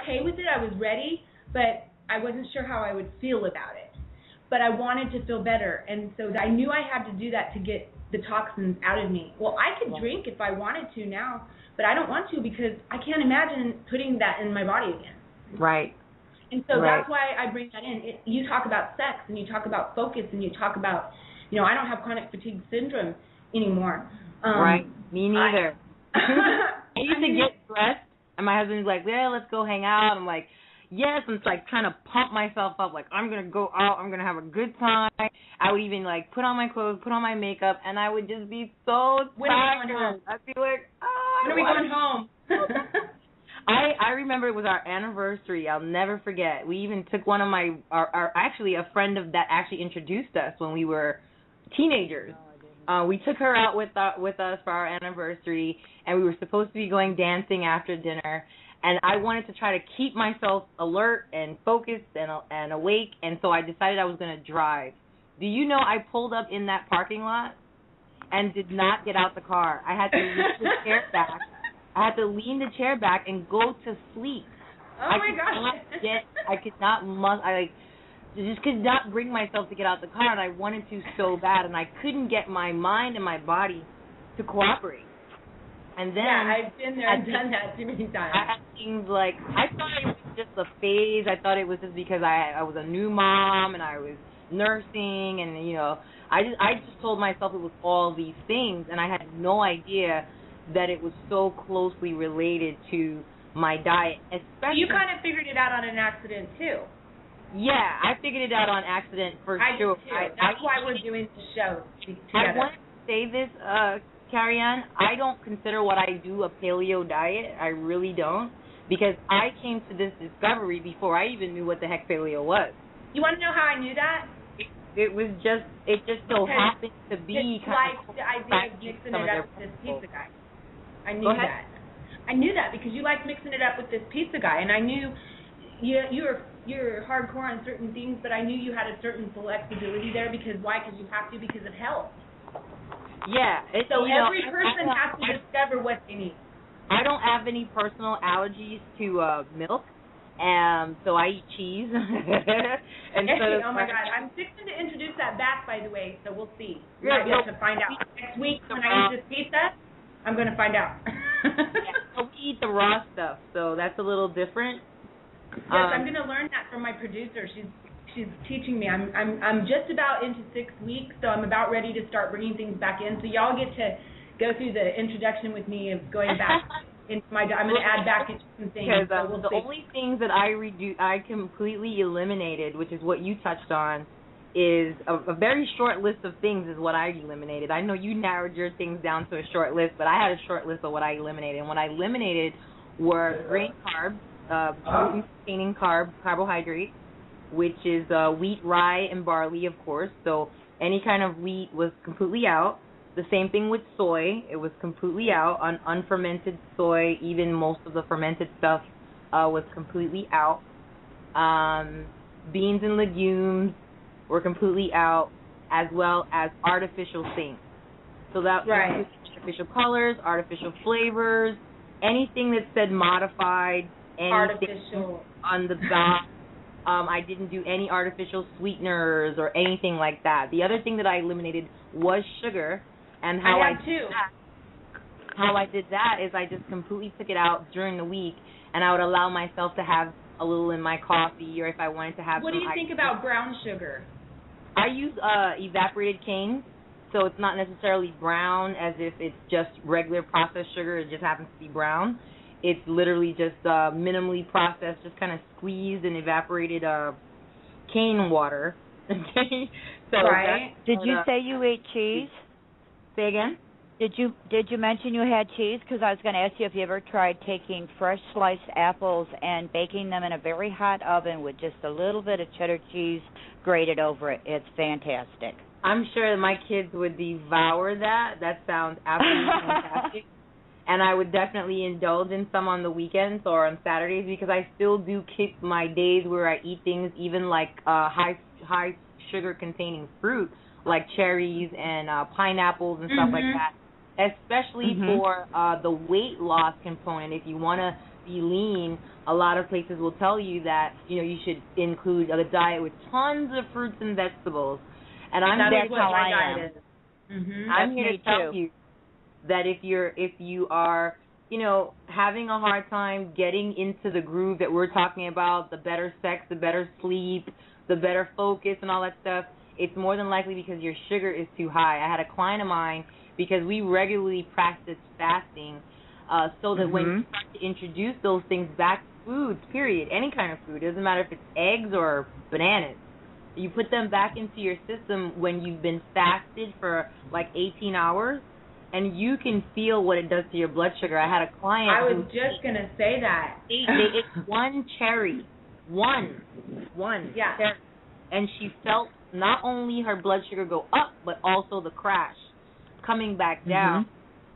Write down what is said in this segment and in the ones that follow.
okay with it. I was ready, but I wasn't sure how I would feel about it. But I wanted to feel better, and so I knew I had to do that to get the toxins out of me. Well, I could drink if I wanted to now, but I don't want to because I can't imagine putting that in my body again. Right. And so that's why I bring that in. You talk about sex, and you talk about focus, and you talk about, I don't have chronic fatigue syndrome anymore. Right. Me neither. I used to get stressed, and my husband's like, yeah, let's go hang out. I'm like, yes, I'm like trying to pump myself up, like I'm going to go out, I'm going to have a good time. I would even like put on my clothes, put on my makeup, and I would just be so tired. I'd be like, when are we going home? I remember it was our anniversary. I'll never forget. We even took one of actually a friend of that actually introduced us when we were teenagers. We took her out with us for our anniversary, and we were supposed to be going dancing after dinner. And I wanted to try to keep myself alert and focused and awake, and so I decided I was going to drive. Do you know I pulled up in that parking lot and did not get out the car? I had to lean the chair back. I had to lean the chair back and go to sleep. Oh my gosh! I just could not bring myself to get out the car, and I wanted to so bad, and I couldn't get my mind and my body to cooperate. And then I've been there and done that too many times. I had things like, I thought it was just a phase. I thought it was just because I was a new mom and I was nursing, and I just told myself it was all these things, and I had no idea that it was so closely related to my diet. Especially, you kind of figured it out on an accident too. Yeah, I figured it out on accident for sure. Did too. That's why we're doing the show together. I want to say this, Carrie-Ann, I don't consider what I do a paleo diet. I really don't, because I came to this discovery before I even knew what the heck paleo was. You want to know how I knew that? It just so happened to be kind of the idea of mixing it up with this pizza guy. I knew that. I knew that because you like mixing it up with this pizza guy, and I knew you're hardcore on certain things, but I knew you had a certain flexibility there because why? Because you have to because of health. Yeah. So every person has to discover what they need. I don't have any personal allergies to milk, so I eat cheese. Oh my God, I'm fixing to introduce that back, by the way, so we'll see. We might be able to find out. Next week when I eat this pizza, I'm going to find out. So we eat the raw stuff, so that's a little different. Yes, I'm going to learn that from my producer. She's teaching me. I'm just about into 6 weeks, so I'm about ready to start bringing things back in. So y'all get to go through the introduction with me of going back into my. I'm going to add back into some things. Because the only things that I completely eliminated, which is what you touched on, is a very short list of things is what I eliminated. I know you narrowed your things down to a short list, but I had a short list of what I eliminated. And what I eliminated were grain carbs, gluten-containing carbohydrates, which is wheat, rye, and barley, of course. So any kind of wheat was completely out. The same thing with soy. It was completely out. Unfermented soy, even most of the fermented stuff was completely out. Beans and legumes were completely out, as well as artificial things. So that was artificial colors, artificial flavors, anything that said modified, anything artificial on the back. I didn't do any artificial sweeteners or anything like that. The other thing that I eliminated was sugar, and how I did that is I just completely took it out during the week, and I would allow myself to have a little in my coffee, or if I wanted to have. What do you think about brown sugar? I use evaporated cane, so it's not necessarily brown as if it's just regular processed sugar. It just happens to be brown. It's literally just minimally processed, just kind of squeezed and evaporated cane water. Okay. So Did you say you ate cheese? Say again? Did you mention you had cheese? Because I was going to ask you if you ever tried taking fresh sliced apples and baking them in a very hot oven with just a little bit of cheddar cheese grated over it. It's fantastic. I'm sure my kids would devour that. That sounds absolutely fantastic. And I would definitely indulge in some on the weekends or on Saturdays, because I still do keep my days where I eat things, even like high sugar containing fruit, like cherries and pineapples and stuff like that. Especially for the weight loss component. If you want to be lean, a lot of places will tell you that, you should include a diet with tons of fruits and vegetables. And that's how my diet is. Mm-hmm. I'm here to tell you that if you are, having a hard time getting into the groove that we're talking about, the better sex, the better sleep, the better focus and all that stuff, it's more than likely because your sugar is too high. I had a client of mine, because we regularly practice fasting, so that when you start to introduce those things back to foods, period, any kind of food, it doesn't matter if it's eggs or bananas, you put them back into your system when you've been fasted for like 18 hours, and you can feel what it does to your blood sugar. I had a client. I was just going to say that. They ate one cherry. One. Yeah. Cherry. And she felt not only her blood sugar go up, but also the crash coming back down.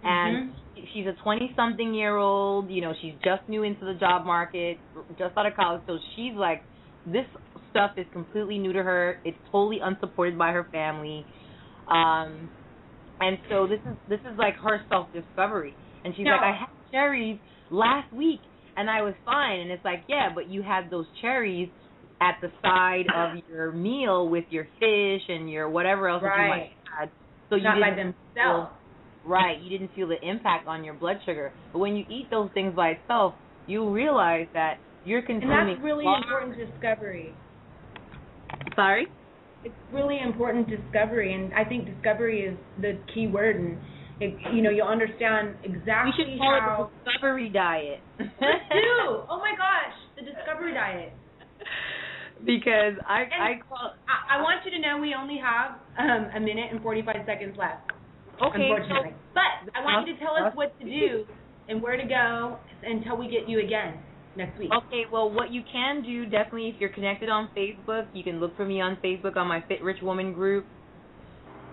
And she's a 20-something-year-old. She's just new into the job market, just out of college. So she's like, this stuff is completely new to her. It's totally unsupported by her family. And so this is like her self-discovery. And she's like, I had cherries last week, and I was fine. And it's like, yeah, but you had those cherries at the side of your meal with your fish and your whatever else that you might have had. So not by themselves. You didn't feel the impact on your blood sugar. But when you eat those things by itself, you realize that you're consuming. And that's really important discovery. Sorry? It's really important discovery, and I think discovery is the key word. And you'll understand exactly. We should call it the discovery diet. Let's do. Oh my gosh, the discovery diet. Because I want you to know we only have a minute and 45 seconds left. Okay. Unfortunately, but I want you to tell us what to do and where to go until we get you again next week. Okay, well, what you can do, definitely, if you're connected on Facebook, you can look for me on Facebook on my FitRichWoman group,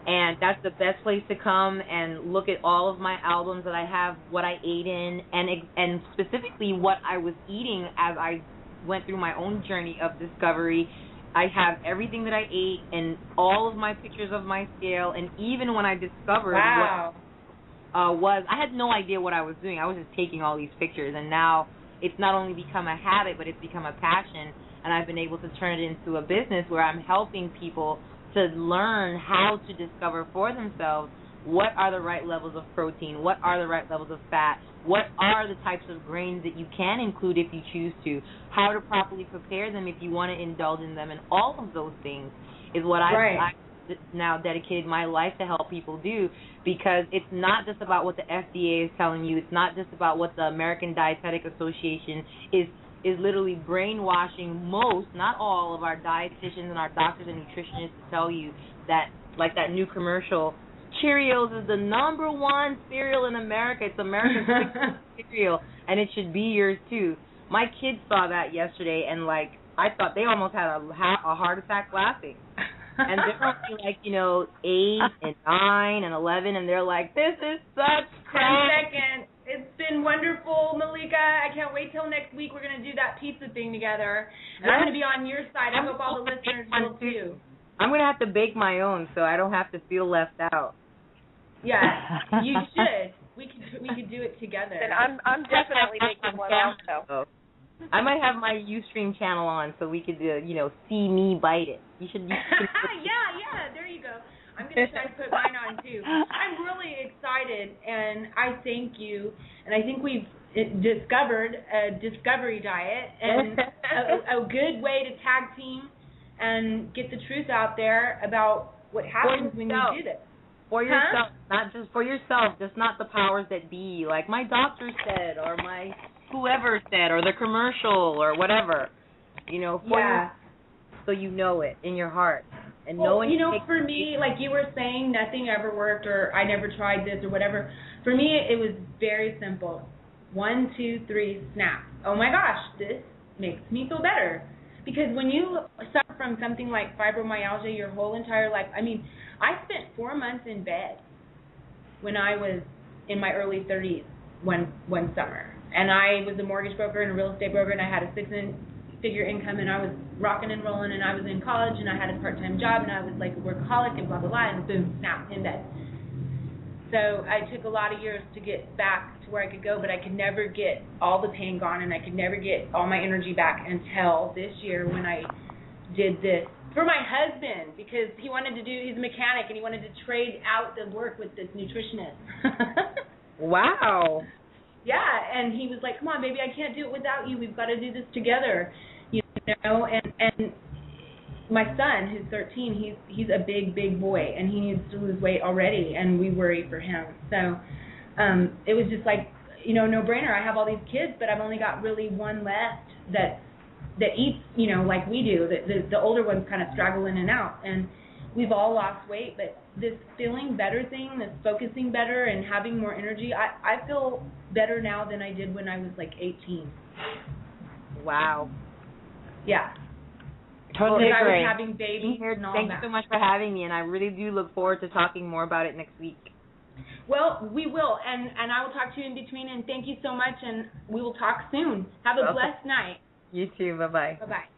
and that's the best place to come and look at all of my albums that I have, what I ate in, and specifically what I was eating as I went through my own journey of discovery. I have everything that I ate and all of my pictures of my scale, and even when I discovered what I had no idea what I was doing. I was just taking all these pictures, and now it's not only become a habit, but it's become a passion, and I've been able to turn it into a business where I'm helping people to learn how to discover for themselves what are the right levels of protein, what are the right levels of fat, what are the types of grains that you can include if you choose to, how to properly prepare them if you want to indulge in them, and all of those things is what I've now dedicated my life to help people do, because it's not just about what the FDA is telling you. It's not just about what the American Dietetic Association is literally brainwashing most, not all, of our dietitians and our doctors and nutritionists to tell you that, like that new commercial, Cheerios is the #1 cereal in America. It's America's cereal, and it should be yours too. My kids saw that yesterday, and like I thought they almost had a heart attack laughing. And they're only like 8 and 9 and 11, and they're like, "This is such crap." 10 seconds. It's been wonderful, Malika. I can't wait till next week. We're gonna do that pizza thing together, and I'm gonna be on your side. I hope all the listeners will too. I'm gonna have to bake my own so I don't have to feel left out. Yeah, you should. We could do it together. And I'm definitely making one also. I might have my Ustream channel on so we could see me bite it. You should. Yeah. There you go. I'm gonna try to put mine on too. I'm really excited, and I thank you. And I think we've discovered a discovery diet and a good way to tag team and get the truth out there about what happens when you do this. For yourself, not just for yourself, just not the powers that be, like my doctor said, or my whoever said, or the commercial, or whatever. So you know it in your heart. And for me, like you were saying, nothing ever worked, or I never tried this, or whatever. For me, it was very simple. 1, 2, 3, snap. Oh my gosh, this makes me feel better. Because when you suffer from something like fibromyalgia your whole entire life, I mean, I spent 4 months in bed when I was in my early 30s one summer. And I was a mortgage broker and a real estate broker, and I had a 6-figure income, and I was rocking and rolling, and I was in college, and I had a part-time job, and I was like a workaholic, and blah, blah, blah, and boom, snap, in bed. So I took a lot of years to get back to where I could go, but I could never get all the pain gone, and I could never get all my energy back until this year when I did this for my husband, because he's a mechanic, and he wanted to trade out the work with this nutritionist. Wow. Yeah, and he was like, come on, baby, I can't do it without you. We've got to do this together, and my son, who's 13, he's a big boy, and he needs to lose weight already, and we worry for him. So it was just like, no-brainer. I have all these kids, but I've only got really one left that eats, like we do. The older ones kind of straggle in and out, and we've all lost weight, but this feeling better thing, this focusing better and having more energy, I feel better now than I did when I was like 18. Wow. Yeah. Totally I agree. was having babies and all Thank that. you so much for having me, and I really do look forward to talking more about it next week. Well, we will, and I will talk to you in between, and thank you so much, and we will talk soon. Have a blessed night. You too. Bye-bye. Bye-bye.